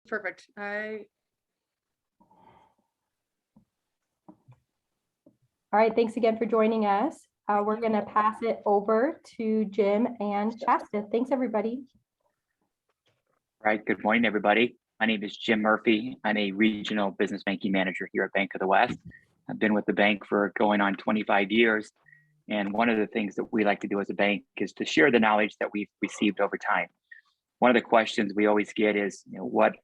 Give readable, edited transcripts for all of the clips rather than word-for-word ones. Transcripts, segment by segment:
Perfect. All right, thanks again for joining us. We're going to pass it over to Jim and Shasta. Thanks, everybody. All right, good morning, everybody. My name is Jim Murphy. I'm a regional business banking manager here at Bank of the West. I've been with the bank for going on 25 years. And one of the things that we like to do as a bank is to share the knowledge that we've received over time. One of the questions we always get is, what,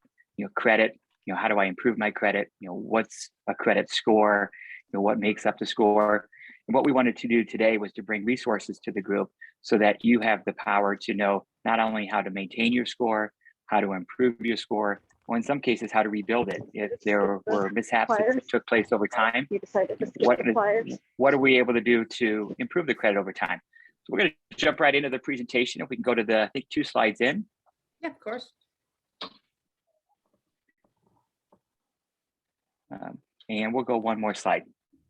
credit, how do I improve my credit? What's a credit score? What makes up the score? And what we wanted to do today was to bring resources to the group so that you have the power to know not only how to maintain your score, how to improve your score, or in some cases, how to rebuild it. If there were mishaps that took place over time, what are we able to do to improve the credit over time? So we're going to jump right into the presentation. If we can go to the, I think, 2 slides in. Yeah, of course. And we'll go one more slide.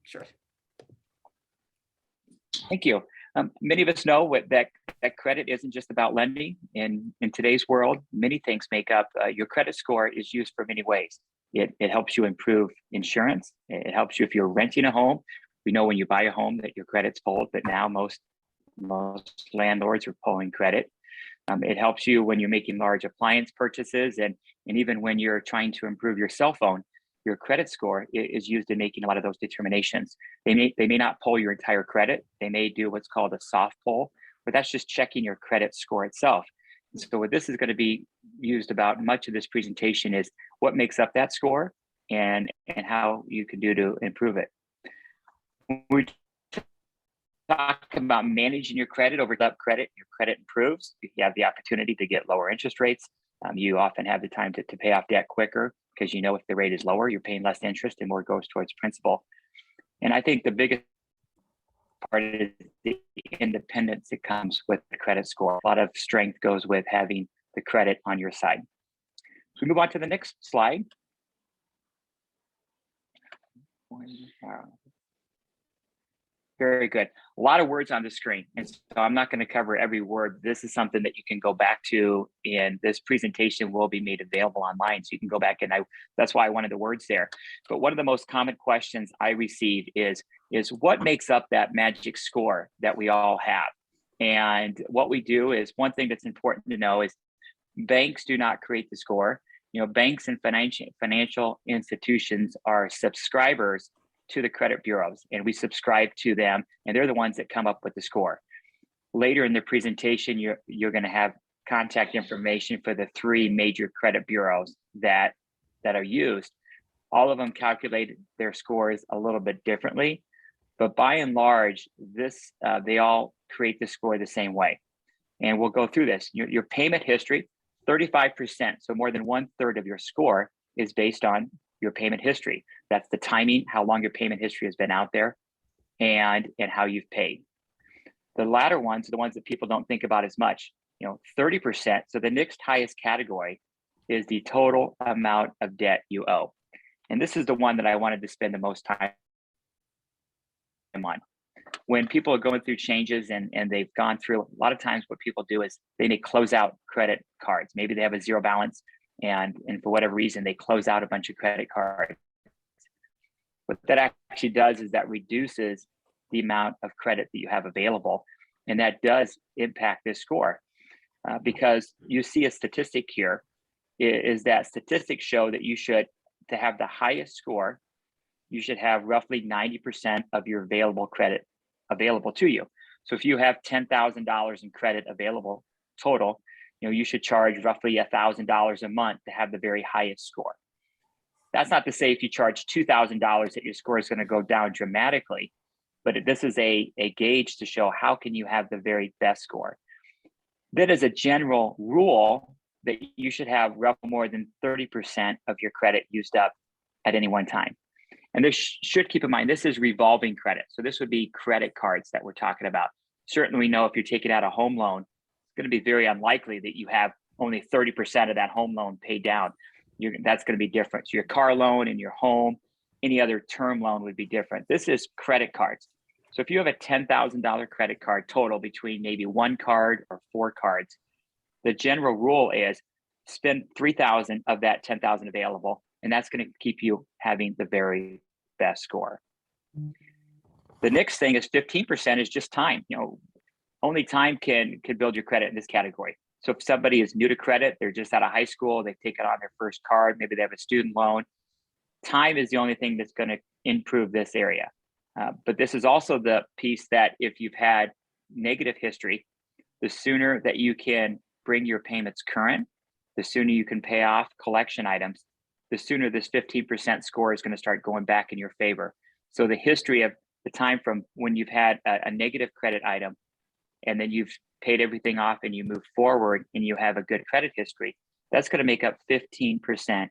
Sure. Thank you. Many of us know that credit isn't just about lending. In today's world, many things make up your credit score is used for many ways. It helps you improve insurance. It helps you if you're renting a home. We know when you buy a home that your credit's pulled, but now most landlords are pulling credit. It helps you when you're making large appliance purchases, and even when you're trying to improve your cell phone. Your credit score is used in making a lot of those determinations. They may not pull your entire credit. They may do what's called a soft pull, but that's just checking your credit score itself. And so what this is going to be used about much of this presentation is what makes up that score and how you can do to improve it. When we talk about managing your credit, over up credit, your credit improves. You have the opportunity to get lower interest rates. You often have the time to pay off debt quicker, because if the rate is lower, you're paying less interest and more goes towards principal. And I think the biggest part is the independence that comes with the credit score. A lot of strength goes with having the credit on your side. So we move on to the next slide. Very good. A lot of words on the screen. And so I'm not going to cover every word. This is something that you can go back to, and this presentation will be made available online. So you can go back, and that's why I wanted the words there. But one of the most common questions I receive is what makes up that magic score that we all have? And what we do is, one thing that's important to know is banks do not create the score. Banks and financial institutions are subscribers to the credit bureaus, and we subscribe to them, and they're the ones that come up with the score. Later in the presentation, you're going to have contact information for the 3 major credit bureaus that are used. All of them calculate their scores a little bit differently, but by and large, they all create the score the same way. And we'll go through this. Your payment history, 35%, so more than 1/3 of your score is based on your payment history. That's the timing, how long your payment history has been out there, and how you've paid. The latter ones are the ones that people don't think about as much. 30%. So the next highest category is the total amount of debt you owe. And this is the one that I wanted to spend the most time on. When people are going through changes and they've gone through, a lot of times what people do is they may close out credit cards. Maybe they have a zero balance, and for whatever reason, they close out a bunch of credit cards. What that actually does is that reduces the amount of credit that you have available. And that does impact this score because you see a statistic here is that statistics show that to have the highest score, you should have roughly 90% of your available credit available to you. So if you have $10,000 in credit available total, you should charge roughly $1,000 a month to have the very highest score. That's not to say if you charge $2,000 that your score is going to go down dramatically, but this is a gauge to show how can you have the very best score. That is a general rule that you should have roughly more than 30% of your credit used up at any one time. And this should keep in mind, this is revolving credit. So this would be credit cards that we're talking about. Certainly we know if you're taking out a home loan, it's going to be very unlikely that you have only 30% of that home loan paid down. That's going to be different. So your car loan and your home, any other term loan would be different. This is credit cards. So if you have a $10,000 credit card total between maybe 1 card or 4 cards, the general rule is spend 3,000 of that 10,000 available, and that's going to keep you having the very best score. The next thing is 15% is just time. Only time can build your credit in this category. So if somebody is new to credit, they're just out of high school, they've taken on their first card, maybe they have a student loan, time is the only thing that's going to improve this area. But this is also the piece that if you've had negative history, the sooner that you can bring your payments current, the sooner you can pay off collection items, the sooner this 15% score is going to start going back in your favor. So the history of the time from when you've had a negative credit item and then you've paid everything off and you move forward and you have a good credit history, that's going to make up 15%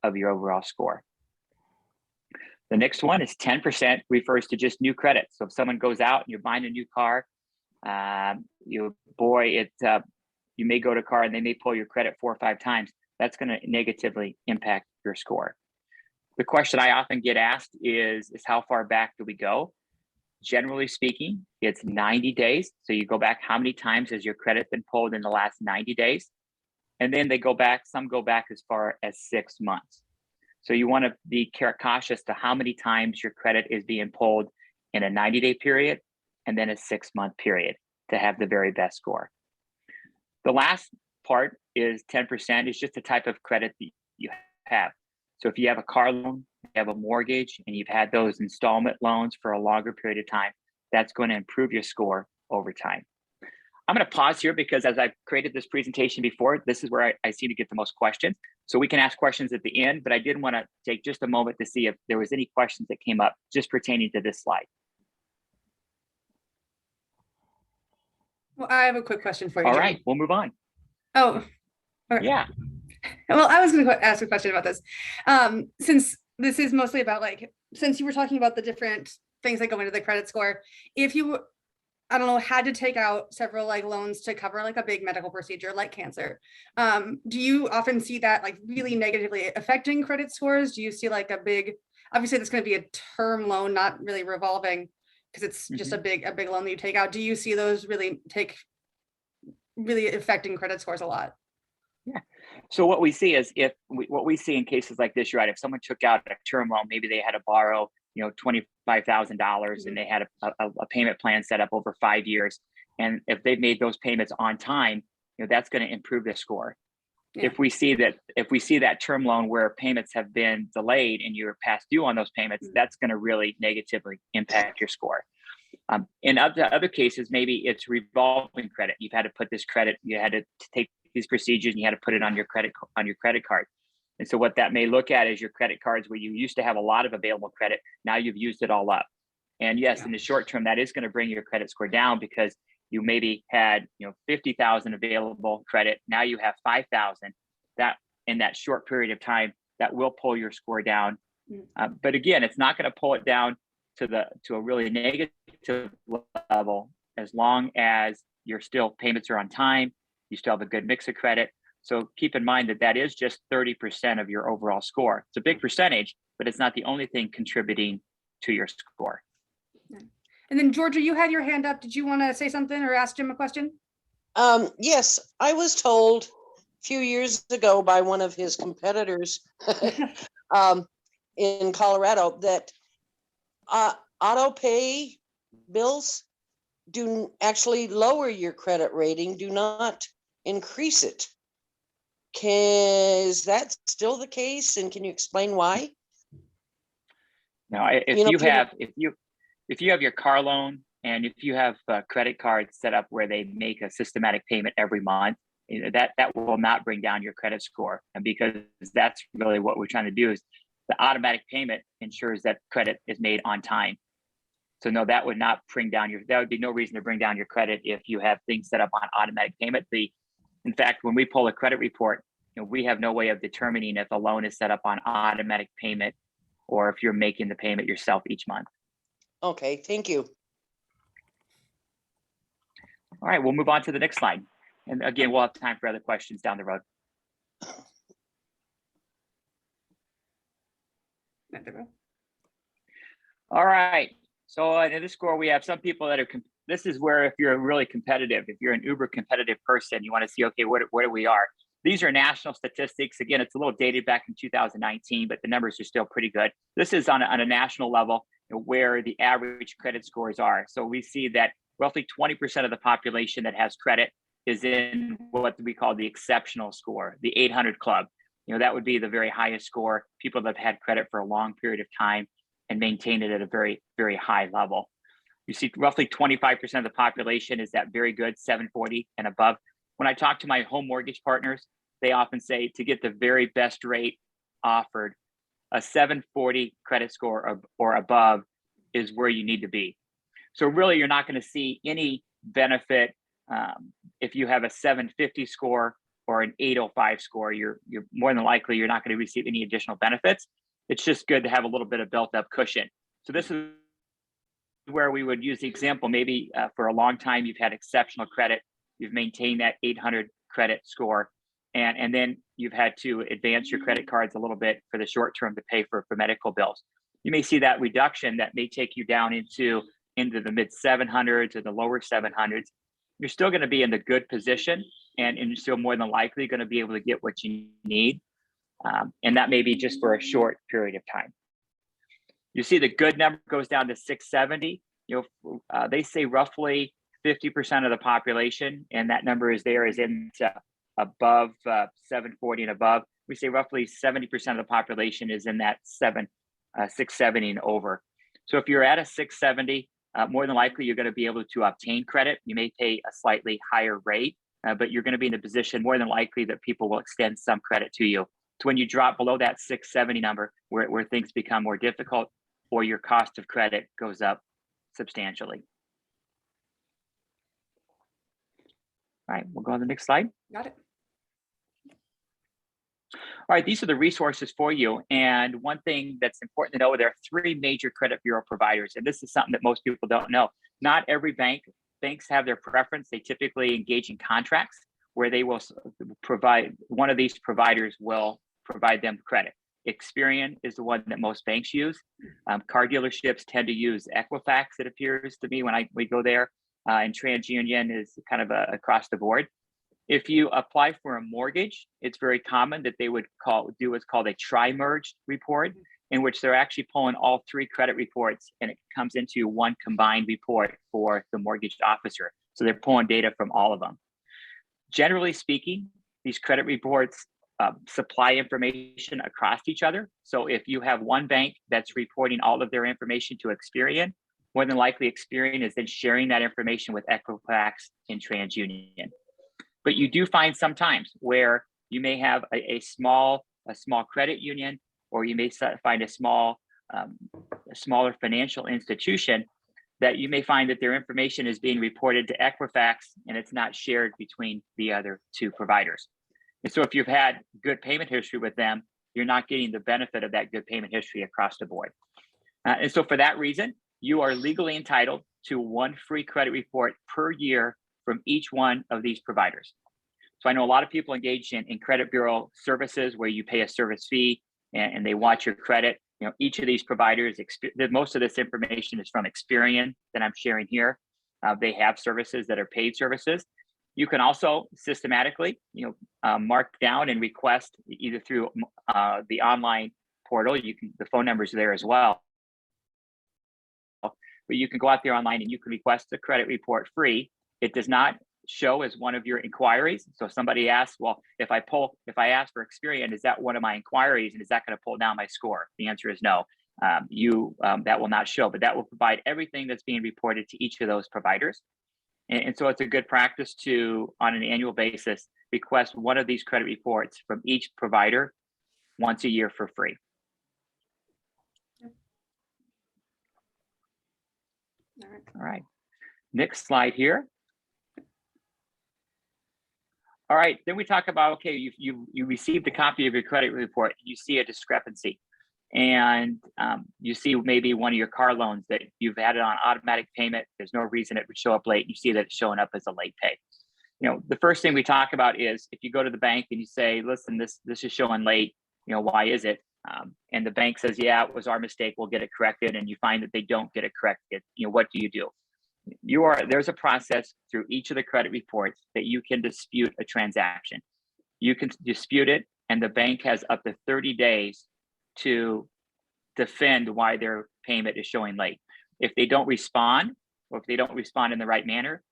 of your overall score. The next one is 10% refers to just new credit. So if someone goes out and you're buying a new car, you may go to car and they may pull your credit 4 or 5 times. That's going to negatively impact your score. The question I often get asked is how far back do we go? Generally speaking, it's 90 days. So you go back, how many times has your credit been pulled in the last 90 days? And then they go back, some go back as far as 6 months. So you want to be cautious to how many times your credit is being pulled in a 90-day period and then a 6-month period to have the very best score. The last part is 10% is just the type of credit that you have. So if you have a car loan, you have a mortgage, and you've had those installment loans for a longer period of time, that's going to improve your score over time. I'm going to pause here because as I've created this presentation before, this is where I seem to get the most questions. So we can ask questions at the end, but I did want to take just a moment to see if there was any questions that came up just pertaining to this slide. Well, I have a quick question for you. All right, we'll move on. Oh, okay. Yeah. Well, I was going to ask a question about this. Since this is mostly about since you were talking about the different things that go into the credit score, if you, I don't know, had to take out several loans to cover a big medical procedure like cancer, do you often see that really negatively affecting credit scores? Do you see a big, obviously that's going to be a term loan, not really revolving because it's just a big loan that you take out. Do you see those really affecting credit scores a lot? Yeah. So what we see is what we see in cases like this, you're right. If someone took out a term loan, maybe they had to borrow, $25,000 and they had a payment plan set up over 5 years. And if they've made those payments on time, that's going to improve the score. Yeah. If we see that term loan where payments have been delayed and you're past due on those payments, that's going to really negatively impact your score. In other cases, maybe it's revolving credit. You've had to put this credit, you had to take these procedures and you had to put it on your credit card. And so what that may look at is your credit cards where you used to have a lot of available credit. Now you've used it all up. And yes, in the short term, that is going to bring your credit score down because you maybe had 50,000 available credit. Now you have 5,000. That in that short period of time, that will pull your score down. But again, it's not going to pull it down to a really negative level as long as your payments are on time. You still have a good mix of credit. So keep in mind that is just 30% of your overall score. It's a big percentage, but it's not the only thing contributing to your score. And then Georgia, you had your hand up. Did you want to say something or ask Jim a question? Yes, I was told a few years ago by one of his competitors in Colorado that auto pay bills do actually lower your credit rating, do not increase it. Is that still the case? And can you explain why? No, if you have your car loan and if you have credit cards set up where they make a systematic payment every month, that will not bring down your credit score. And because that's really what we're trying to do is the automatic payment ensures that credit is made on time. So no, that would not bring down that would be no reason to bring down your credit if you have things set up on automatic payment. In fact, when we pull a credit report, we have no way of determining if a loan is set up on automatic payment or if you're making the payment yourself each month. Okay, thank you. All right, we'll move on to the next slide. And again, we'll have time for other questions down the road. All right, so in this score, we have some people that are, this is where if you're really competitive, if you're an uber competitive person, you want to see, okay, where we are. These are national statistics. Again, it's a little dated back in 2019, but the numbers are still pretty good. This is on a national level, where the average credit scores are. So we see that roughly 20% of the population that has credit is in what we call the exceptional score, the 800 club. That would be the very highest score, people that have had credit for a long period of time and maintain it at a very, very high level. You see roughly 25% of the population is that very good 740 and above. When I talk to my home mortgage partners, they often say to get the very best rate offered, a 740 credit score or above is where you need to be. So really, you're not going to see any benefit if you have a 750 score or an 805 score. You're more than likely you're not going to receive any additional benefits. It's just good to have a little bit of built up cushion. So this is where we would use the example. Maybe for a long time you've had exceptional credit, you've maintained that 800 credit score, and then you've had to advance your credit cards a little bit for the short term to pay for medical bills. You may see that reduction that may take you down into the mid 700s or the lower 700s. You're still going to be in the good position, and you're still more than likely going to be able to get what you need. And that may be just for a short period of time. You see the good number goes down to 670. They say roughly 50% of the population, and that number is in above 740 and above. We say roughly 70% of the population is in that 670 and over. So if you're at a 670, more than likely you're going to be able to obtain credit. You may pay a slightly higher rate, but you're going to be in a position more than likely that people will extend some credit to you. So when you drop below that 670 number, where things become more difficult, or your cost of credit goes up substantially. All right, we'll go on the next slide. Got it. All right, these are the resources for you. And one thing that's important to know, there are 3 major credit bureau providers. And this is something that most people don't know. Not every banks have their preference. They typically engage in contracts where they will provide, one of these providers will provide them credit. Experian is the one that most banks use. Car dealerships tend to use Equifax, it appears to me, when we go there. And TransUnion is kind of across the board. If you apply for a mortgage, it's very common that they would do what's called a tri-merged report, in which they're actually pulling all 3 credit reports, and it comes into one combined report for the mortgage officer. So they're pulling data from all of them. Generally speaking, these credit reports supply information across each other. So if you have one bank that's reporting all of their information to Experian, more than likely Experian is then sharing that information with Equifax and TransUnion. But you do find sometimes where you may have a small credit union, or you may find a smaller financial institution that you may find that their information is being reported to Equifax and it's not shared between the other 2 providers. And so if you've had good payment history with them, you're not getting the benefit of that good payment history across the board. And so for that reason, you are legally entitled to 1 free credit report per year from each one of these providers. So I know a lot of people engage in credit bureau services where you pay a service fee and they watch your credit. Each of these providers, most of this information is from Experian that I'm sharing here. They have services that are paid services. You can also systematically, mark down and request either through the online portal. The phone numbers are there as well. But you can go out there online and you can request a credit report free. It does not show as one of your inquiries. So if somebody asks, well, if I ask for Experian, is that one of my inquiries, and is that going to pull down my score? The answer is no. That will not show, but that will provide everything that's being reported to each of those providers. And so it's a good practice to, on an annual basis, request one of these credit reports from each provider once a year for free. All right. Next slide here. All right, then we talk about, okay, you received a copy of your credit report, you see a discrepancy, and you see maybe one of your car loans that you've had it on automatic payment. There's no reason it would show up late. You see that it's showing up as a late pay. The first thing we talk about is if you go to the bank and you say, listen, this is showing late, why is it? And the bank says, yeah, it was our mistake, we'll get it corrected. And you find that they don't get it corrected. What do you do? There's a process through each of the credit reports that you can dispute a transaction. you can dispute it, and the bank has up to 30 days to defend why their payment is showing late. If they don't respond, or if they don't respond in the right manner,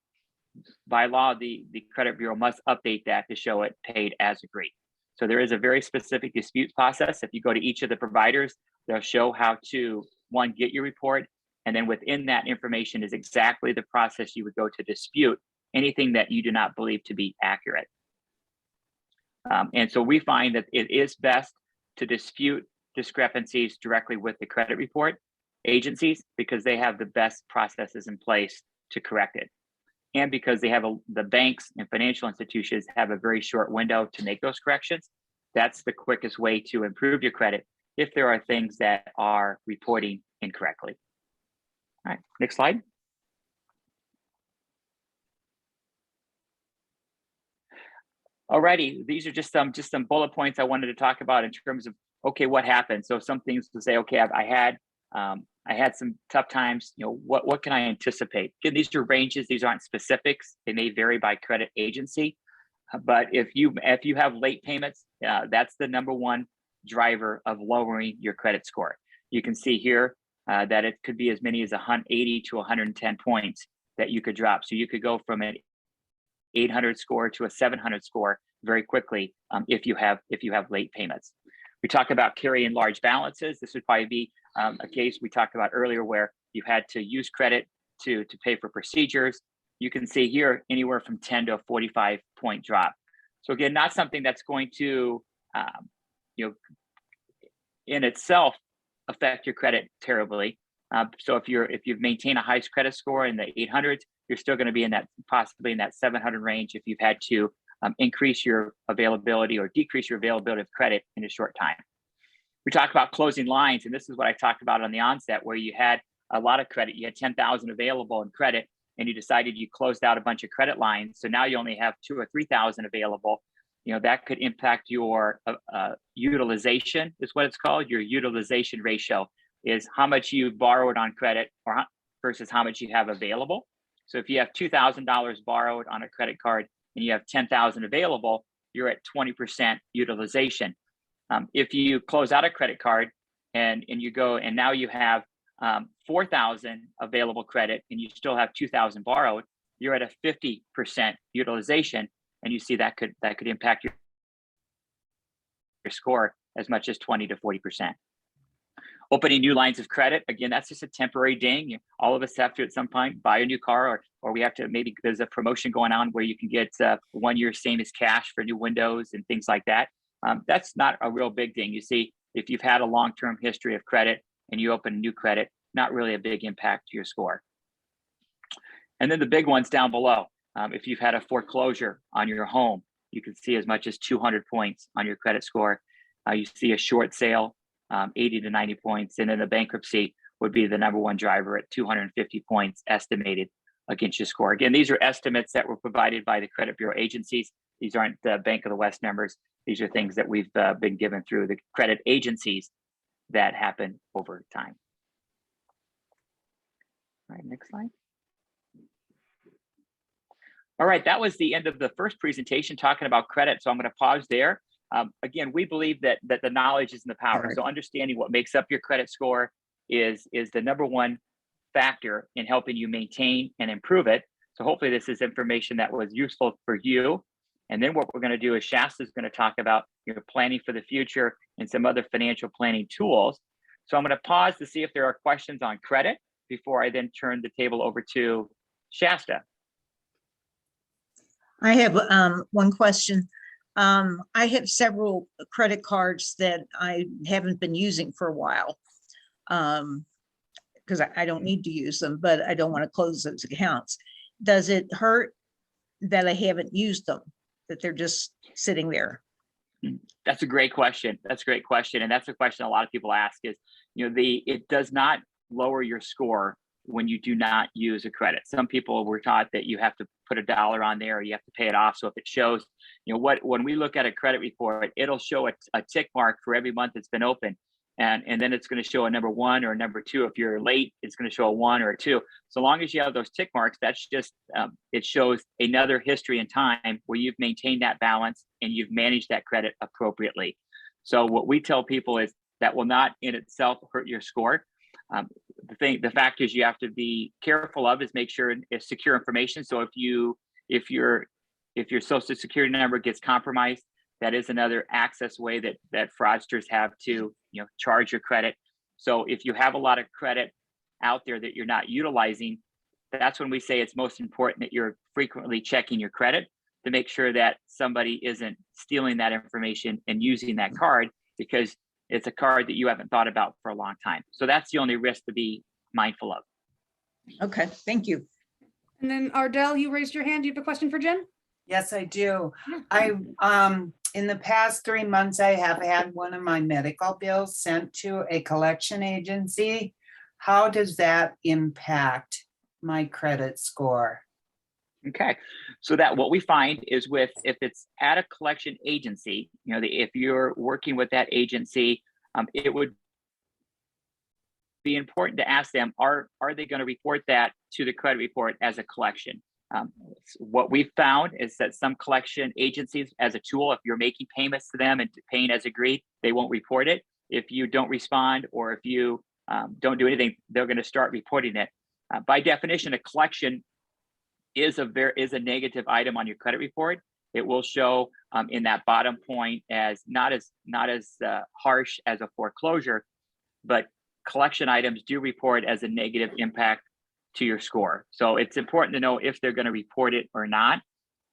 by law, the credit bureau must update that to show it paid as agreed. So there is a very specific dispute process. If you go to each of the providers, they'll show how to, one, get your report, and then within that information is exactly the process you would go to dispute anything that you do not believe to be accurate. And so we find that it is best to dispute discrepancies directly with the credit report agencies, because they have the best processes in place to correct it. And because they have the banks and financial institutions have a very short window to make those corrections. That's the quickest way to improve your credit if there are things that are reporting incorrectly. All right, next slide. Alrighty, these are just some bullet points I wanted to talk about in terms of, okay, what happened? So some things to say, okay, I had some tough times, you know, what can I anticipate? Again, these are ranges, these aren't specifics. They may vary by credit agency, but if you have late payments, that's the number one driver of lowering your credit score. You can see here that it could be as many as 80 to 110 points that you could drop. So you could go from an 800 score to a 700 score very quickly if you have late payments. We talk about carrying large balances. This would probably be a case we talked about earlier where you had to use credit to pay for procedures. You can see here anywhere from 10 to a 45 point drop. So again, not something that's going to, in itself affect your credit terribly. So if you've maintained a high credit score in the 800s, you're still going to be in that possibly in that 700 range if you've had to increase your availability or decrease your availability of credit in a short time. We talk about closing lines, and this is what I talked about on the onset, where you had a lot of credit, you had 10,000 available in credit, and you decided you closed out a bunch of credit lines. So now you only have 2,000 or 3,000 available. You know, that could impact your utilization, is what it's called. Your utilization ratio is how much you borrowed on credit versus how much you have available. So if you have $2,000 borrowed on a credit card and you have 10,000 available, you're at 20% utilization. If you close out a credit card and you go and now you have 4,000 available credit and you still have 2,000 borrowed, you're at a 50% utilization, and you see that could impact your score as much as 20 to 40%. Opening new lines of credit, again, that's just a temporary ding. All of us have to at some point buy a new car, or we have to, maybe there's a promotion going on where you can get 1 year same as cash for new windows and things like that. That's not a real big thing. You see, if you've had a long-term history of credit and you open new credit, not really a big impact to your score. And then the big ones down below. If you've had a foreclosure on your home, you can see as much as 200 points on your credit score. You see a short sale, 80 to 90 points, and then the bankruptcy would be the number one driver at 250 points estimated against your score. Again, these are estimates that were provided by the credit bureau agencies. These aren't the Bank of the West numbers. These are things that we've been given through the credit agencies that happen over time. All right, next slide. All right, that was the end of the first presentation talking about credit. So I'm going to pause there. Again, we believe that the knowledge is in the power. Right. So understanding what makes up your credit score is the number one factor in helping you maintain and improve it. So hopefully this is information that was useful for you. And then what we're going to do is Shasta is going to talk about planning for the future and some other financial planning tools. So I'm going to pause to see if there are questions on credit before I then turn the table over to Shasta. I have one question. I have several credit cards that I haven't been using for a while because I don't need to use them, but I don't want to close those accounts. Does it hurt that I haven't used them, that they're just sitting there? That's a great question. That's a great question. And that's a question a lot of people ask is, it does not lower your score when you do not use a credit. Some people were taught that you have to put $1 on there or you have to pay it off. So if it shows, when we look at a credit report, it'll show a tick mark for every month it's been open. and then it's going to show a number 1 or a number 2. If you're late, it's going to show a 1 or a 2. So long as you have those tick marks, that's just it shows another history in time where you've maintained that balance and you've managed that credit appropriately. So what we tell people is that will not in itself hurt your score. The factors you have to be careful of is make sure it's secure information. So if your social security number gets compromised, that is another access way that fraudsters have to, charge your credit. So if you have a lot of credit out there that you're not utilizing, that's when we say it's most important that you're frequently checking your credit to make sure that somebody isn't stealing that information and using that card, because it's a card that you haven't thought about for a long time. So that's the only risk to be mindful of. Okay, thank you. And then Ardell, you raised your hand. You have a question for Jen? Yes, I do. Yeah. In the past 3 months, I have had one of my medical bills sent to a collection agency. How does that impact my credit score? Okay, so that what we find is if it's at a collection agency, if you're working with that agency, it would be important to ask them, are they going to report that to the credit report as a collection? What we've found is that some collection agencies, as a tool, if you're making payments to them and paying as agreed, they won't report it. If you don't respond or if you don't do anything, they're going to start reporting it. By definition, a collection is a negative item on your credit report. It will show in that bottom point as not as harsh as a foreclosure, but collection items do report as a negative impact to your score. So it's important to know if they're going to report it or not,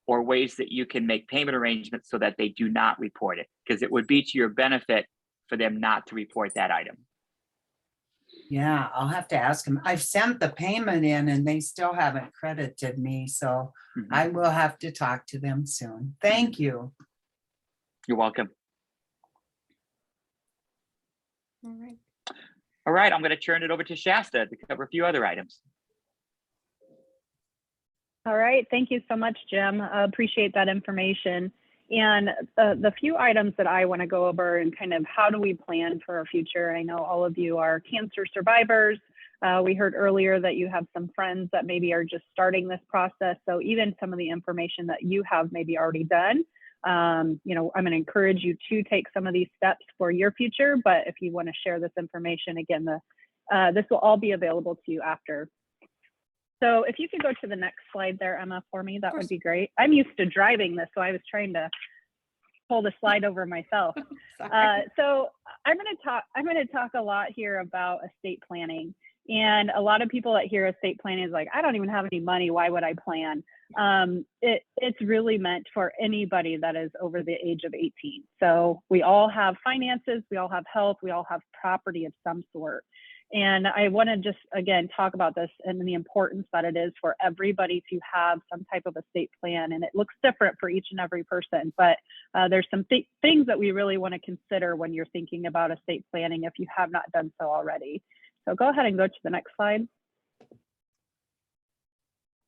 or ways that you can make payment arrangements so that they do not report it, because it would be to your benefit for them not to report that item. Yeah, I'll have to ask them. I've sent the payment in and they still haven't credited me, so I will have to talk to them soon. Thank you. You're welcome. All right. All right, I'm going to turn it over to Shasta to cover a few other items. All right, thank you so much, Jim. I appreciate that information. And the few items that I want to go over and kind of how do we plan for our future? I know all of you are cancer survivors. We heard earlier that you have some friends that maybe are just starting this process. So even some of the information that you have maybe already done, I'm going to encourage you to take some of these steps for your future. But if you want to share this information, again, this will all be available to you after. So if you could go to the next slide there, Emma, for me, that would be great. I'm used to driving this, so I was trying to pull the slide over myself. So I'm going to talk a lot here about estate planning. And a lot of people that hear estate planning is like, I don't even have any money. Why would I plan? It's really meant for anybody that is over the age of 18. So we all have finances, we all have health, we all have property of some sort. And I want to just, again, talk about this and the importance that it is for everybody to have some type of estate plan. And it looks different for each and every person, but there's some things that we really want to consider when you're thinking about estate planning if you have not done so already. So go ahead and go to the next slide.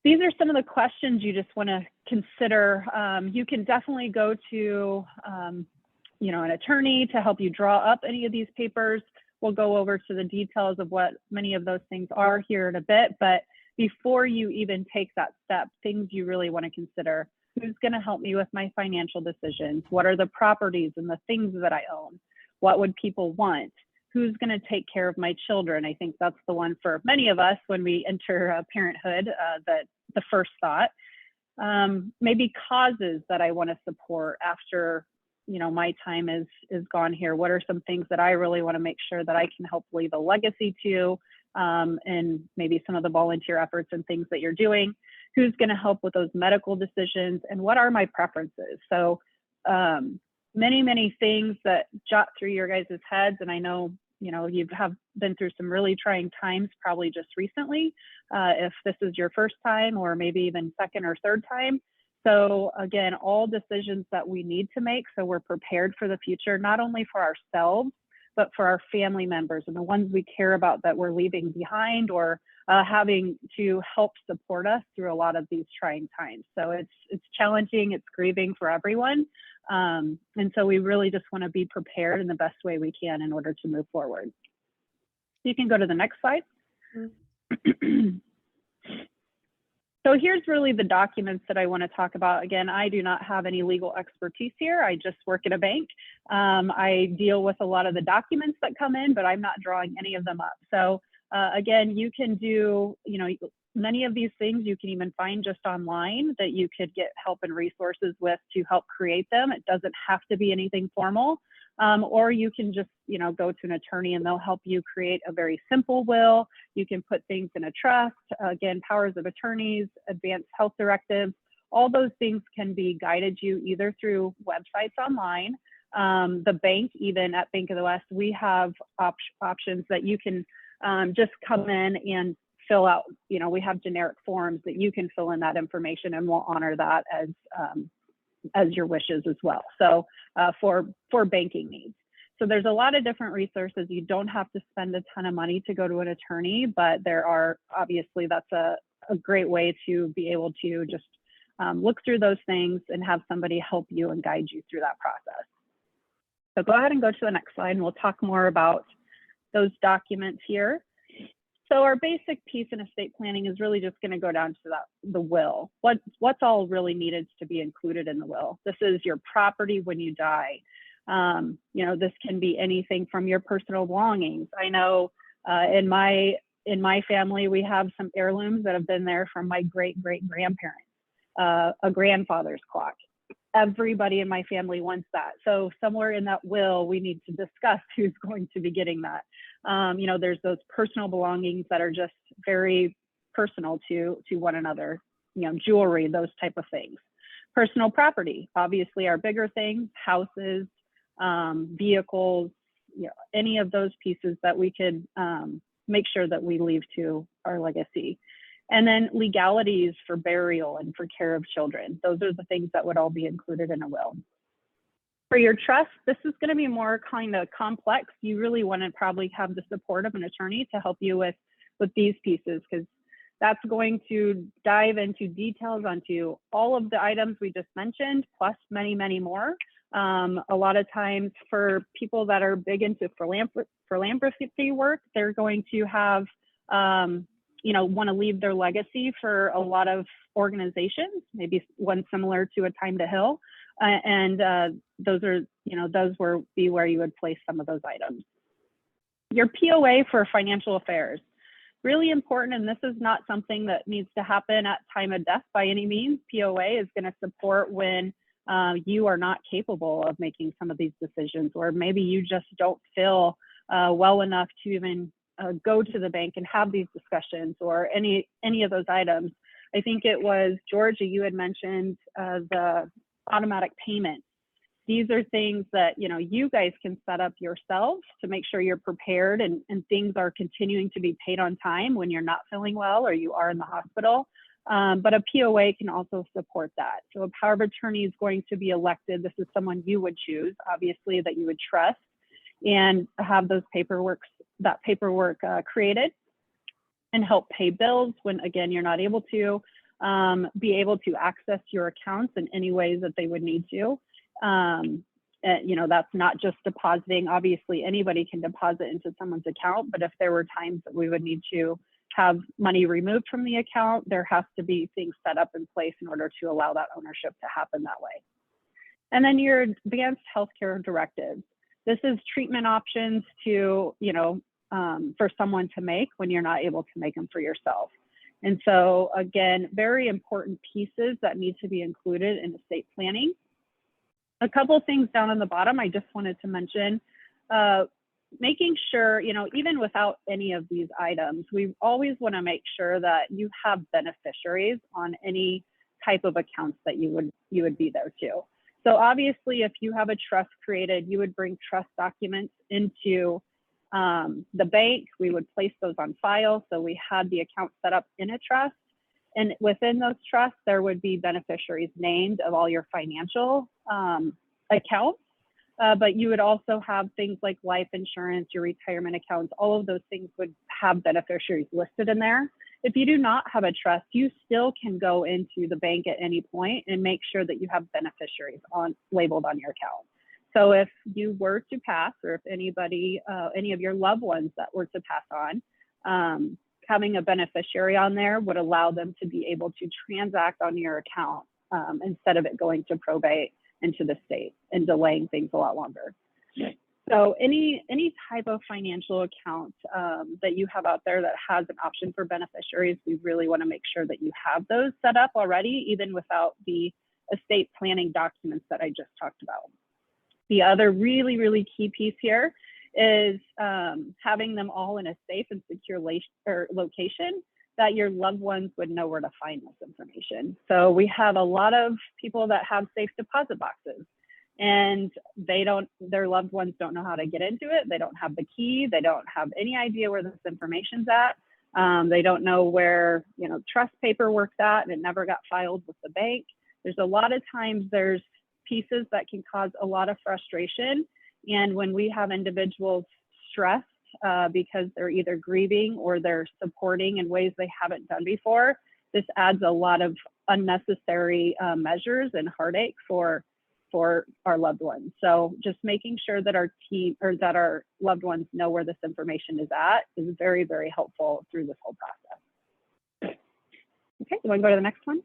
These are some of the questions you just want to consider. You can definitely go to an attorney to help you draw up any of these papers. We'll go over to the details of what many of those things are here in a bit, but before you even take that step, things you really want to consider. Who's going to help me with my financial decisions? What are the properties and the things that I own? What would people want? Who's going to take care of my children? I think that's the one for many of us when we enter parenthood, that the first thought. Maybe causes that I want to support after my time is gone here. What are some things that I really want to make sure that I can help leave a legacy to, and maybe some of the volunteer efforts and things that you're doing? Who's going to help with those medical decisions, and what are my preferences? So many things that jot through your guys' heads, and I know you have been through some really trying times probably just recently, if this is your first time or maybe even second or third time. So again, all decisions that we need to make so we're prepared for the future, not only for ourselves, but for our family members and the ones we care about that we're leaving behind, or having to help support us through a lot of these trying times. So it's challenging, it's grieving for everyone. And so we really just want to be prepared in the best way we can in order to move forward. You can go to the next slide. So here's really the documents that I want to talk about. Again, I do not have any legal expertise here. I just work at a bank. I deal with a lot of the documents that come in, but I'm not drawing any of them up. So again, you can do, many of these things you can even find just online that you could get help and resources with to help create them. It doesn't have to be anything formal. Or you can just, go to an attorney and they'll help you create a very simple will. You can put things in a trust, again, powers of attorneys, advanced health directives, all those things can be guided you either through websites online. The bank, even at Bank of the West, we have options that you can just come in and fill out. We have generic forms that you can fill in that information, and we'll honor that as your wishes as well. So for banking needs. So there's a lot of different resources. You don't have to spend a ton of money to go to an attorney, but there are, obviously that's a great way to be able to just look through those things and have somebody help you and guide you through that process. So go ahead and go to the next slide and we'll talk more about those documents here. So our basic piece in estate planning is really just going to go down to the will. What's all really needed to be included in the will? This is your property when you die. This can be anything from your personal belongings. I know in my family, we have some heirlooms that have been there from my great-great-grandparents, a grandfather's clock. Everybody in my family wants that. So somewhere in that will, we need to discuss who's going to be getting that. There's those personal belongings that are just very personal to one another, jewelry, those type of things. Personal property, obviously our bigger things, houses, vehicles, any of those pieces that we could make sure that we leave to our legacy. And then legalities for burial and for care of children. Those are the things that would all be included in a will. For your trust, this is going to be more kind of complex. You really want to probably have the support of an attorney to help you with these pieces, because that's going to dive into details onto all of the items we just mentioned, plus many, many more. A lot of times for people that are big into philanthropy work, they're going to have, want to leave their legacy for a lot of organizations, maybe one similar to a Time to Heal. Those will be where you would place some of those items. Your POA for financial affairs, really important. And this is not something that needs to happen at time of death by any means. POA is going to support when you are not capable of making some of these decisions, or maybe you just don't feel well enough to even go to the bank and have these discussions, or any of those items. I think it was Georgia, you had mentioned the automatic payment. These are things that you guys can set up yourselves to make sure you're prepared and things are continuing to be paid on time when you're not feeling well or you are in the hospital. But a POA can also support that. So a power of attorney is going to be elected. This is someone you would choose, obviously, that you would trust, and have that paperwork created, and help pay bills when, again, you're not able to, be able to access your accounts in any ways that they would need to. That's not just depositing. Obviously, anybody can deposit into someone's account, but if there were times that we would need to have money removed from the account, there has to be things set up in place in order to allow that ownership to happen that way. And then your advanced healthcare directives. This is treatment options to, for someone to make when you're not able to make them for yourself. And so again, very important pieces that need to be included in estate planning. A couple of things down on the bottom I just wanted to mention. Making sure, even without any of these items, we always want to make sure that you have beneficiaries on any type of accounts that you would be there to. So obviously, if you have a trust created, you would bring trust documents into the bank. We would place those on file. So we had the account set up in a trust. And within those trusts, there would be beneficiaries named of all your financial accounts. but you would also have things like life insurance, your retirement accounts, all of those things would have beneficiaries listed in there. If you do not have a trust, you still can go into the bank at any point and make sure that you have beneficiaries labeled on your account. So if you were to pass, or if anybody, any of your loved ones that were to pass on, having a beneficiary on there would allow them to be able to transact on your account instead of it going to probate into the state and delaying things a lot longer. So any type of financial account that you have out there that has an option for beneficiaries, we really want to make sure that you have those set up already, even without the estate planning documents that I just talked about. The other really, really key piece here is having them all in a safe and secure location that your loved ones would know where to find this information. So we have a lot of people that have safe deposit boxes, and their loved ones don't know how to get into it. They don't have the key. They don't have any idea where this information's at. They don't know where, trust paperwork's at, and it never got filed with the bank. There's a lot of times there's pieces that can cause a lot of frustration. And when we have individuals stressed because they're either grieving or they're supporting in ways they haven't done before, this adds a lot of unnecessary measures and heartache for our loved ones. So just making sure that our team, or that our loved ones know where this information is at, is very, very helpful through this whole process. Okay, you want to go to the next one?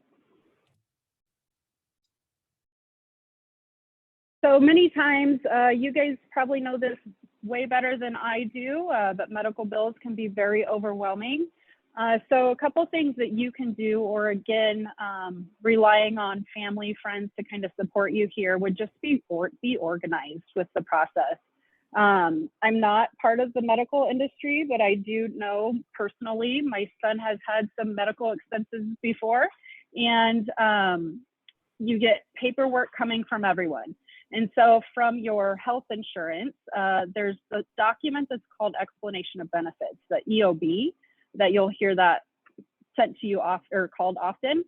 So many times, you guys probably know this way better than I do, but medical bills can be very overwhelming. So a couple things that you can do, or again, relying on family, friends to kind of support you here, would just be organized with the process. I'm not part of the medical industry, but I do know personally, my son has had some medical expenses before, and you get paperwork coming from everyone. And so from your health insurance, there's a document that's called Explanation of Benefits, the EOB, that you'll hear that sent to you or called often.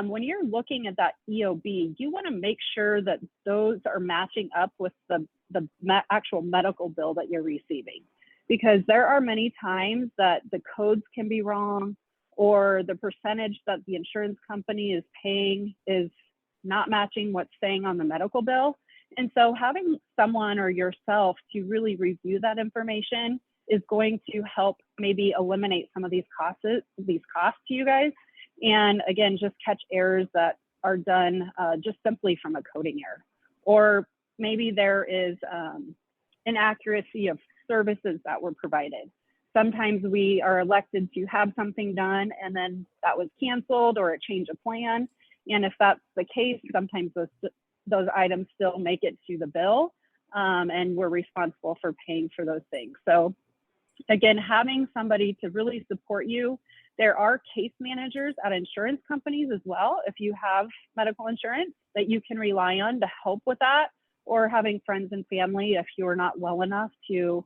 When you're looking at that EOB, you want to make sure that those are matching up with the actual medical bill that you're receiving. Because there are many times that the codes can be wrong, or the percentage that the insurance company is paying is not matching what's saying on the medical bill. And so having someone or yourself to really review that information is going to help maybe eliminate some of these costs to you guys. And again, just catch errors that are done just simply from a coding error. Or maybe there is inaccuracy of services that were provided. Sometimes we are elected to have something done and then that was canceled, or a change of plan. And if that's the case, sometimes those items still make it to the bill, and we're responsible for paying for those things. So again, having somebody to really support you. There are case managers at insurance companies as well, if you have medical insurance, that you can rely on to help with that, or having friends and family if you're not well enough to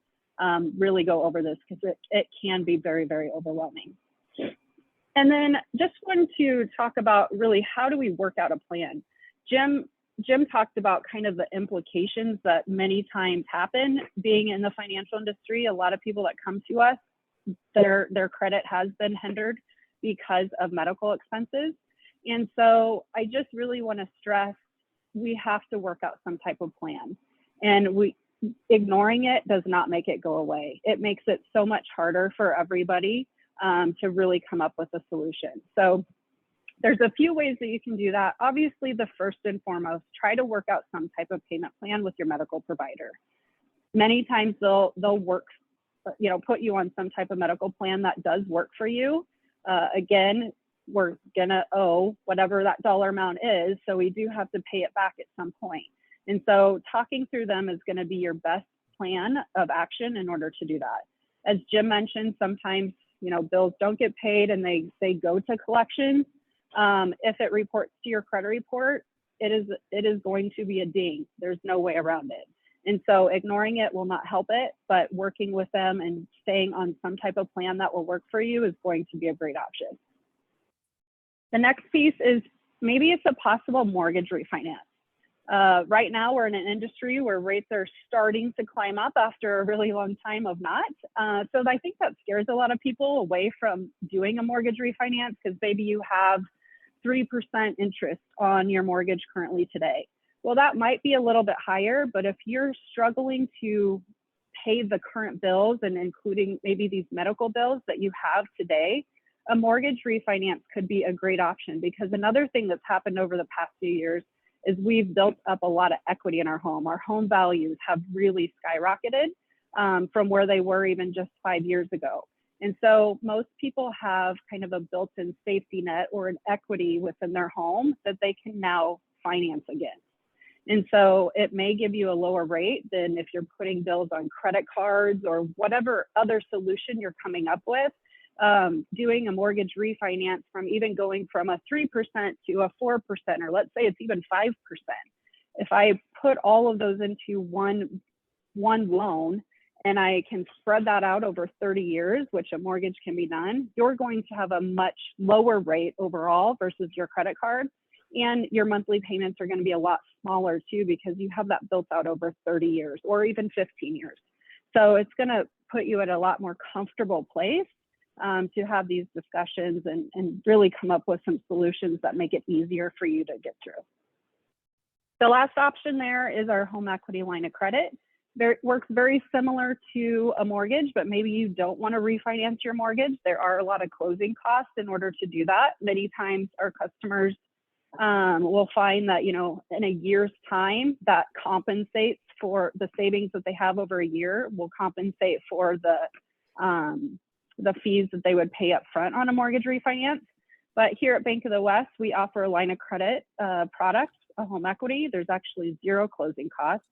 really go over this, because it can be very, very overwhelming. And then just wanted to talk about really, how do we work out a plan? Jim talked about kind of the implications that many times happen being in the financial industry. A lot of people that come to us, their credit has been hindered because of medical expenses. And so I just really want to stress, we have to work out some type of plan. And ignoring it does not make it go away. It makes it so much harder for everybody to really come up with a solution. So there's a few ways that you can do that. Obviously, the first and foremost, try to work out some type of payment plan with your medical provider. Many times they'll work, put you on some type of medical plan that does work for you. Again, we're gonna owe whatever that dollar amount is, so we do have to pay it back at some point. And so talking through them is gonna be your best plan of action in order to do that. As Jim mentioned, sometimes, bills don't get paid and they go to collections. If it reports to your credit report, it is going to be a ding. There's no way around it. And so ignoring it will not help it, but working with them and staying on some type of plan that will work for you is going to be a great option. The next piece is maybe it's a possible mortgage refinance. Right now, we're in an industry where rates are starting to climb up after a really long time of not. So I think that scares a lot of people away from doing a mortgage refinance because maybe you have 3% interest on your mortgage currently today. Well, that might be a little bit higher, but if you're struggling to pay the current bills and including maybe these medical bills that you have today, a mortgage refinance could be a great option, because another thing that's happened over the past few years is we've built up a lot of equity in our home. Our home values have really skyrocketed from where they were even just 5 years ago. And so most people have kind of a built-in safety net or an equity within their home that they can now finance against. And so it may give you a lower rate than if you're putting bills on credit cards or whatever other solution you're coming up with. Doing a mortgage refinance from even going from a 3% to a 4%, or let's say it's even 5%. If I put all of those into one loan and I can spread that out over 30 years, which a mortgage can be done, you're going to have a much lower rate overall versus your credit card. And your monthly payments are going to be a lot smaller too, because you have that built out over 30 years or even 15 years. So it's going to put you at a lot more comfortable place to have these discussions and really come up with some solutions that make it easier for you to get through. The last option there is our home equity line of credit. It works very similar to a mortgage, but maybe you don't want to refinance your mortgage. There are a lot of closing costs in order to do that. Many times our customers will find that, in a year's time, that compensates for the savings that they have over a year, will compensate for the fees that they would pay up front on a mortgage refinance. But here at Bank of the West, we offer a line of credit product, a home equity. There's actually zero closing costs.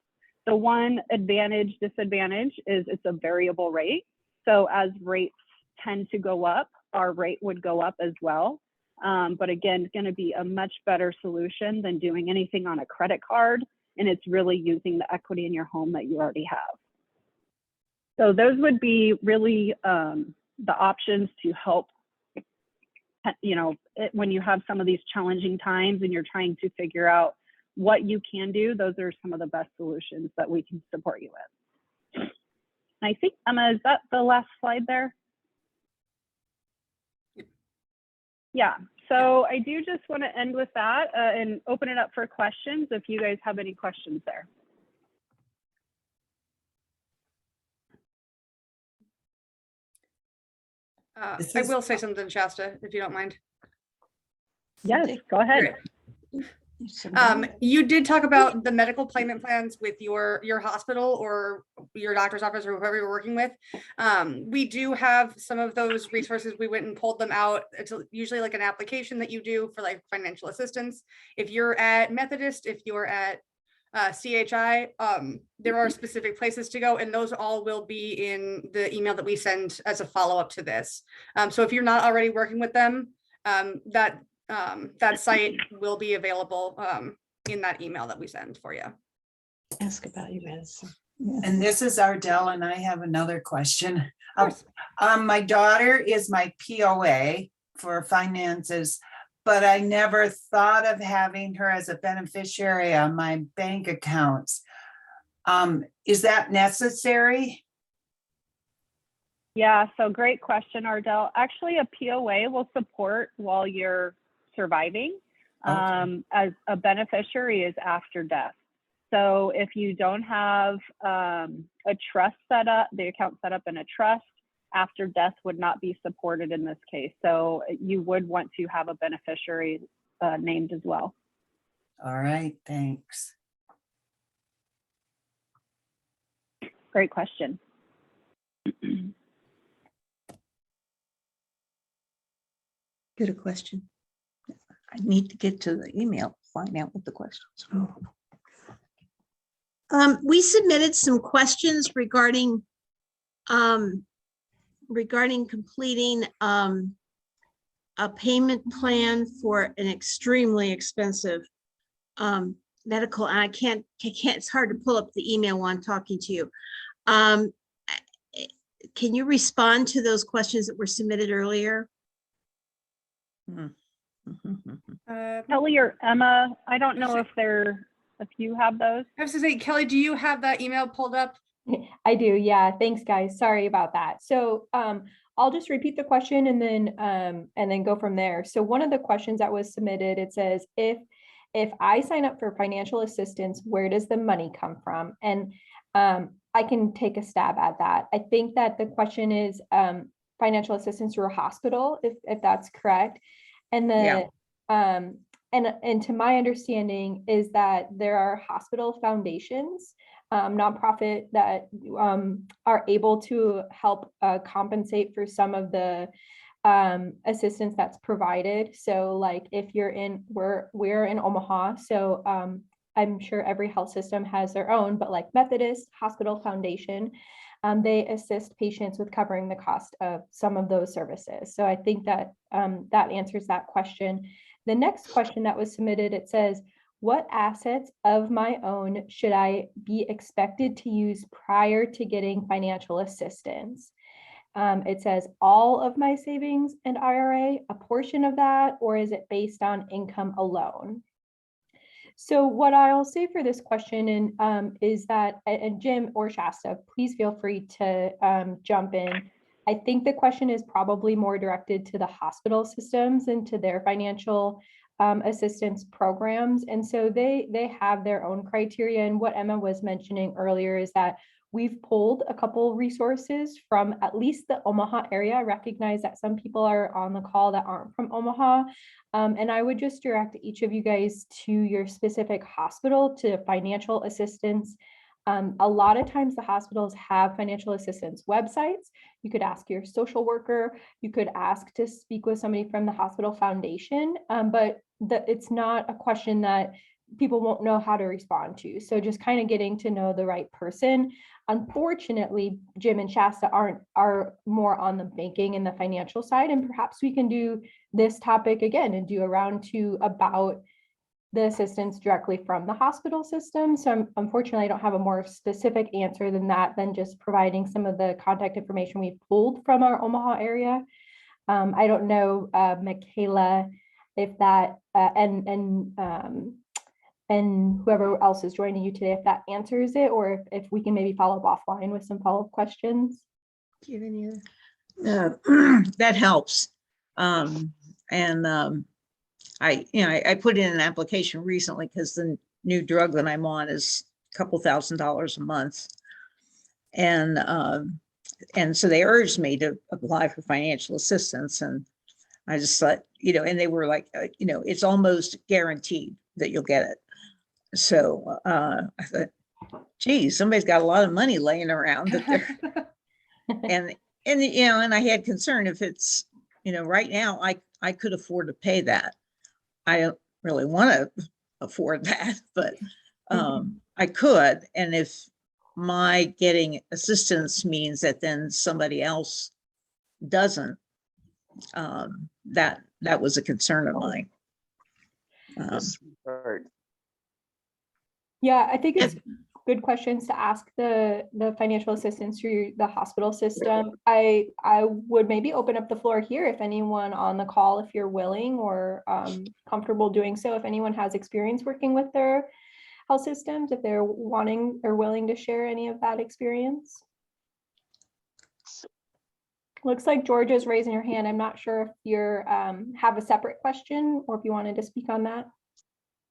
The one disadvantage is it's a variable rate. So as rates tend to go up, our rate would go up as well. But again, it's going to be a much better solution than doing anything on a credit card. And it's really using the equity in your home that you already have. So those would be really the options to help, when you have some of these challenging times and you're trying to figure out what you can do, those are some of the best solutions that we can support you with. I think, Emma, is that the last slide there? Yeah, so I do just want to end with that and open it up for questions if you guys have any questions there. I will say something, Shasta, if you don't mind. Yes, go ahead. You did talk about the medical payment plans with your hospital or your doctor's office or whoever you're working with. We do have some of those resources. We went and pulled them out. It's usually like an application that you do for like financial assistance. If you're at Methodist, if you're at CHI, there are specific places to go, and those all will be in the email that we send as a follow-up to this. So if you're not already working with them, that site will be available in that email that we send for you. Ask about your medicine. And this is Ardell, and I have another question. My daughter is my POA for finances, but I never thought of having her as a beneficiary on my bank accounts. Is that necessary? Yeah, so great question, Ardell. Actually, a POA will support while you're surviving. As a beneficiary is after death. So if you don't have a trust set up, the account set up in a trust, after death would not be supported in this case. So you would want to have a beneficiary named as well. All right, thanks. Great question. Good question. I need to get to the email, find out what the questions are. We submitted some questions regarding completing a payment plan for an extremely expensive medical, and I can't, it's hard to pull up the email while I'm talking to you. Can you respond to those questions that were submitted earlier? Kelly or Emma, I don't know if they're if you have those. I was to say, Kelly, do you have that email pulled up? I do. Yeah. Thanks, guys. Sorry about that. So I'll just repeat the question and then go from there. So one of the questions that was submitted, it says, if I sign up for financial assistance, where does the money come from? And I can take a stab at that. I think that the question is financial assistance through a hospital, if that's correct. And the and to my understanding is that there are hospital foundations, nonprofit, that are able to help compensate for some of the assistance that's provided. So like if you're in, we're in Omaha, so I'm sure every health system has their own, but like Methodist Hospital Foundation, they assist patients with covering the cost of some of those services. So I think that that answers that question. The next question that was submitted, it says, what assets of my own should I be expected to use prior to getting financial assistance? It says all of my savings and IRA, a portion of that, or is it based on income alone? So what I'll say for this question is that, and Jim or Shasta, please feel free to jump in. I think the question is probably more directed to the hospital systems and to their financial assistance programs. And so they have their own criteria. And what Emma was mentioning earlier is that we've pulled a couple resources from at least the Omaha area. I recognize that some people are on the call that aren't from Omaha. And I would just direct each of you guys to your specific hospital to financial assistance. A lot of times the hospitals have financial assistance websites. You could ask your social worker, you could ask to speak with somebody from the hospital foundation, but it's not a question that people won't know how to respond to. So just kind of getting to know the right person. Unfortunately, Jim and Shasta are more on the banking and the financial side, and perhaps we can do this topic again and do a round two about the assistance directly from the hospital system. So unfortunately, I don't have a more specific answer than that, than just providing some of the contact information we've pulled from our Omaha area. I don't know, Michaela, if that, and whoever else is joining you today, if that answers it, or if we can maybe follow up offline with some follow-up questions. Do you have any other? That helps. I put in an application recently because the new drug that I'm on is a couple $1,000s a month. And so they urged me to apply for financial assistance. And I just thought, and they were like, it's almost guaranteed that you'll get it. So I thought, geez, somebody's got a lot of money laying around that they're, and I had concern if it's, right now I could afford to pay that. I don't really want to afford that, but I could. And if my getting assistance means that then somebody else doesn't, that was a concern of mine. Yeah, I think it's good questions to ask the financial assistance through the hospital system. I would maybe open up the floor here if anyone on the call, if you're willing or comfortable doing so, if anyone has experience working with their health systems, if they're wanting or willing to share any of that experience. Looks like Georgia's raising your hand. I'm not sure if you're have a separate question or if you wanted to speak on that.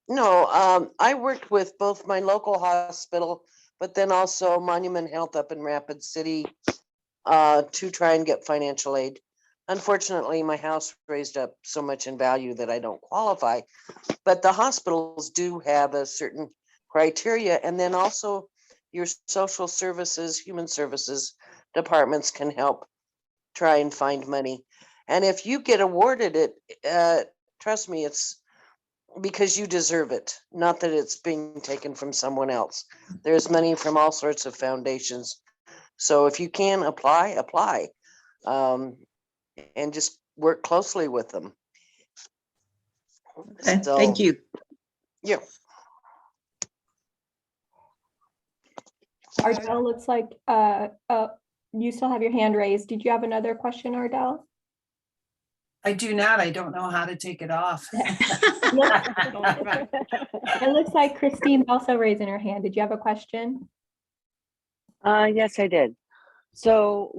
No, I worked with both my local hospital, but then also Monument Health up in Rapid City to try and get financial aid. Unfortunately, my house raised up so much in value that I don't qualify, but the hospitals do have a certain criteria. And then also your social services, human services departments can help try and find money. And if you get awarded it, trust me, it's because you deserve it, not that it's being taken from someone else. There's money from all sorts of foundations. So if you can apply, and just work closely with them. Okay, thank you. Yeah. Ardell, looks like you still have your hand raised. Did you have another question, Ardell? I do not. I don't know how to take it off. It looks like Christine's also raising her hand. Did you have a question? Yes, I did. So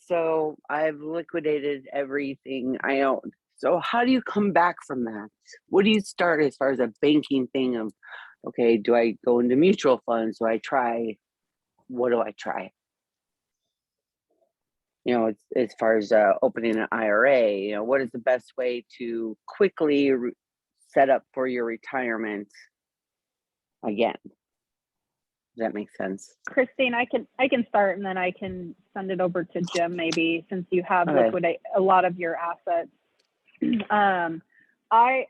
so I've liquidated everything I own. So how do you come back from that? What do you start as far as a banking thing of, okay, do I go into mutual funds? Do I try? What do I try? You know, as far as opening an IRA, you know, what is the best way to quickly set up for your retirement again? Does that make sense? Christine, I can start and then I can send it over to Jim maybe, since you have Okay. liquidate a lot of your assets. I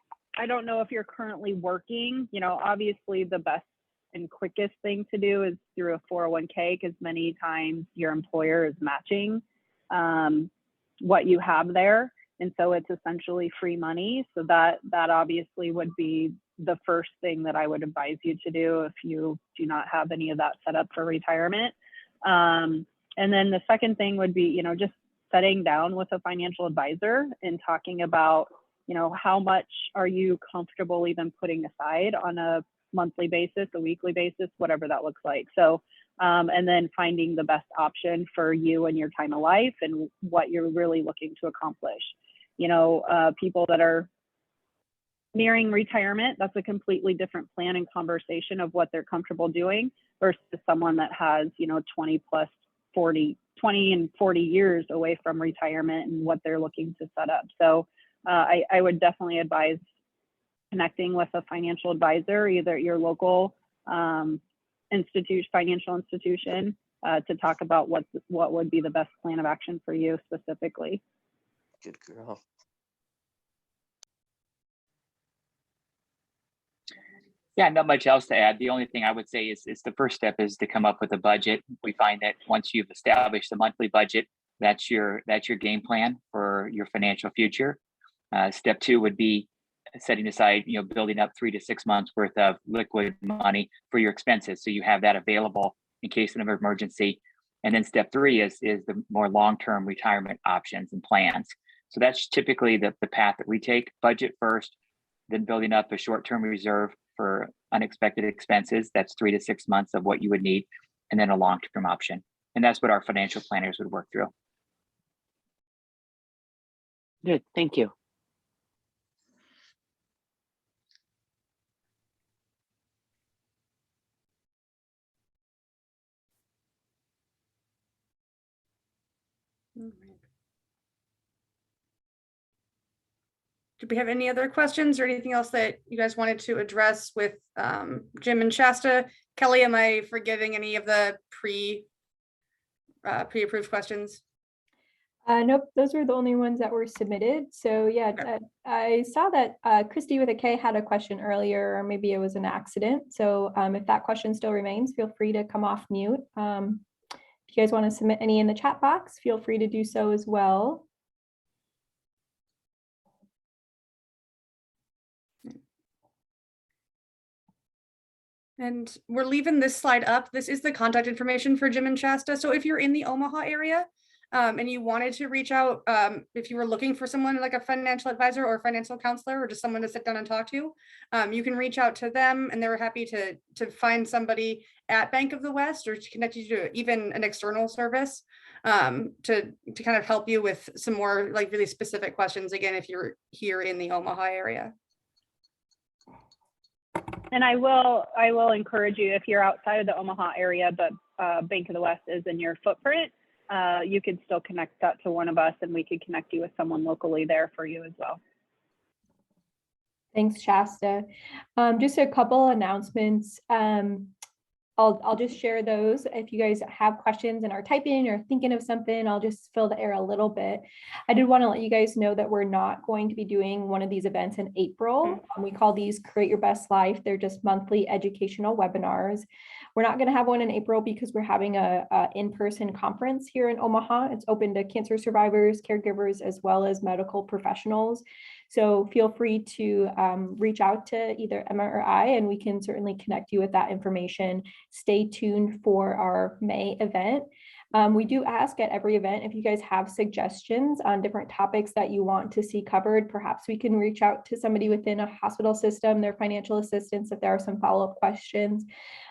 don't know if you're currently working. You know, obviously the best and quickest thing to do is through a 401k, because many times your employer is matching what you have there, and so it's essentially free money. So that obviously would be the first thing that I would advise you to do if you do not have any of that set up for retirement. And then the second thing would be, you know, just sitting down with a financial advisor and talking about, you know, how much are you comfortable even putting aside on a monthly basis, a weekly basis, whatever that looks like. So, and then finding the best option for you and your time of life and what you're really looking to accomplish. You know, people that are nearing retirement, that's a completely different plan and conversation of what they're comfortable doing versus someone that has, you know, 20 and 40 years away from retirement and what they're looking to set up. So I would definitely advise connecting with a financial advisor, either at your local financial institution, to talk about what would be the best plan of action for you specifically. Good girl. Yeah, not much else to add. The only thing I would say is the first step is to come up with a budget. We find that once you've established a monthly budget, that's your game plan for your financial future. Step two would be setting aside, you know, building up 3 to 6 months worth of liquid money for your expenses, so you have that available in case of an emergency. And then step three is the more long-term retirement options and plans. So that's typically the path that we take: budget first, then building up a short-term reserve for unexpected expenses. That's 3 to 6 months of what you would need, and then a long-term option. And that's what our financial planners would work through. Good, thank you. Do we have any other questions or anything else that you guys wanted to address with Jim and Shasta? Kelly, am I forgiving any of the pre-approved questions? Nope, those were the only ones that were submitted. So yeah, Okay. I saw that Christy with a K had a question earlier, or maybe it was an accident. So if that question still remains, feel free to come off mute. If you guys want to submit any in the chat box, feel free to do so as well. And we're leaving this slide up. This is the contact information for Jim and Shasta. So if you're in the Omaha area and you wanted to reach out, if you were looking for someone like a financial advisor or financial counselor or just someone to sit down and talk to, you can reach out to them, and they're happy to find somebody at Bank of the West or to connect you to even an external service to kind of help you with some more like really specific questions, again, if you're here in the Omaha area. And I will encourage you, if you're outside of the Omaha area, but Bank of the West is in your footprint, you could still connect that to one of us, and we could connect you with someone locally there for you as well. Thanks, Shasta. Just a couple announcements. I'll just share those. If you guys have questions and are typing or thinking of something, I'll just fill the air a little bit. I did want to let you guys know that we're not going to be doing one of these events in April. We call these Create Your Best Life. They're just monthly educational webinars. We're not going to have one in April because we're having a in-person conference here in Omaha. It's open to cancer survivors, caregivers, as well as medical professionals. So feel free to reach out to either Emma or I, and we can certainly connect you with that information. Stay tuned for our May event. We do ask at every event if you guys have suggestions on different topics that you want to see covered. Perhaps we can reach out to somebody within a hospital system, their financial assistance, if there are some follow-up questions.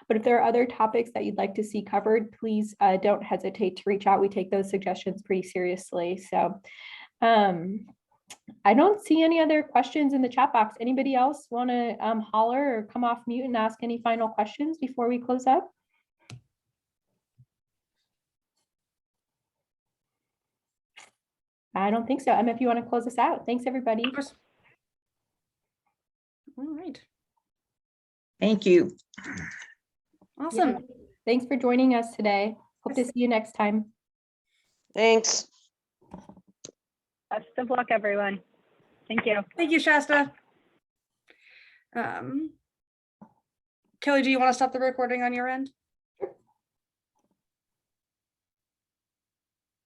But if there are other topics that you'd like to see covered, please don't hesitate to reach out. We take those suggestions pretty seriously. So I don't see any other questions in the chat box. Anybody else want to holler or come off mute and ask any final questions before we close up? I don't think so. Emma, if you want to close us out. Thanks, everybody. Of course. All right. Thank you. Awesome. Yeah. Thanks for joining us today. Hope to see you next time. Thanks. Best of luck, everyone. Thank you. Thank you, Shasta. Kelly, do you want to stop the recording on your end?